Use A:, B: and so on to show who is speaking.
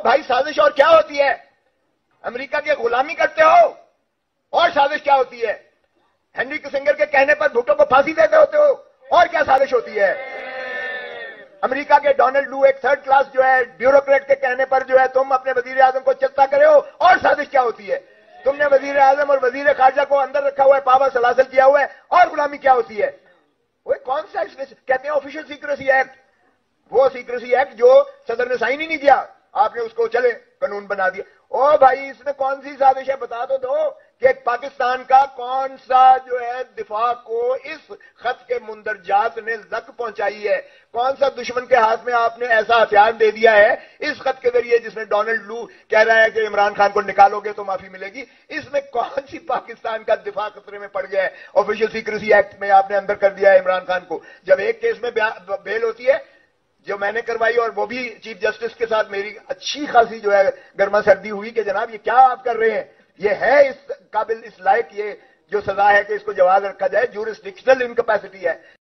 A: بھائی سازش اور کیا ہوتی ہے؟ امریکہ کی غلامی کرتے ہو، اور سازش کیا ہوتی ہے؟ ہنری کسنگر کے کہنے پر بھٹو کو پھانسی دیتے ہوتے ہو، اور کیا سازش ہوتی ہے؟ امریکہ کے ڈونلڈ لو ایک تھرڈ کلاس جو ہے بیوروکریٹ کے کہنے پر جو ہے تم اپنے وزیر اعظم کو چلتا کرے ہو، اور سازش کیا ہوتی ہے؟ تم نے وزیر اعظم اور وزیر خارجہ کو اندر رکھا ہوا ہے، پاور سلاسل کیا ہوا ہے، اور غلامی کیا ہوتی ہے؟ وہ کون سا کہتے ہیں آفیشل سیکریسی ایکٹ، وہ سیکریسی ایکٹ جو صدر نے سائن ہی نہیں کیا، آپ نے اس کو چلے قانون بنا دیا۔ او بھائی اس میں کون سی سازش ہے بتا تو دو کہ پاکستان کا کون سا جو ہے دفاع کو اس خط کے مندرجات نے زک پہنچائی ہے؟ کون سا دشمن کے ہاتھ میں آپ نے ایسا ہتھیار دے دیا ہے اس خط کے ذریعے جس میں ڈونلڈ لو کہہ رہا ہے کہ عمران خان کو نکالو گے تو معافی ملے گی؟ اس میں کون سی پاکستان کا دفاع خطرے میں پڑ گیا ہے؟ آفیشل سیکریسی ایکٹ میں آپ نے اندر کر دیا ہے عمران خان کو۔ جب ایک کیس میں بیل ہوتی ہے جو میں نے کروائی، اور وہ بھی چیف جسٹس کے ساتھ میری اچھی خاصی جو ہے گرما سردی ہوئی کہ جناب یہ کیا آپ کر رہے ہیں، یہ ہے اس قابل اس لائق یہ جو سزا ہے کہ اس کو جواز رکھا جائے، جورسڈکشنل انکیپیسٹی ہے۔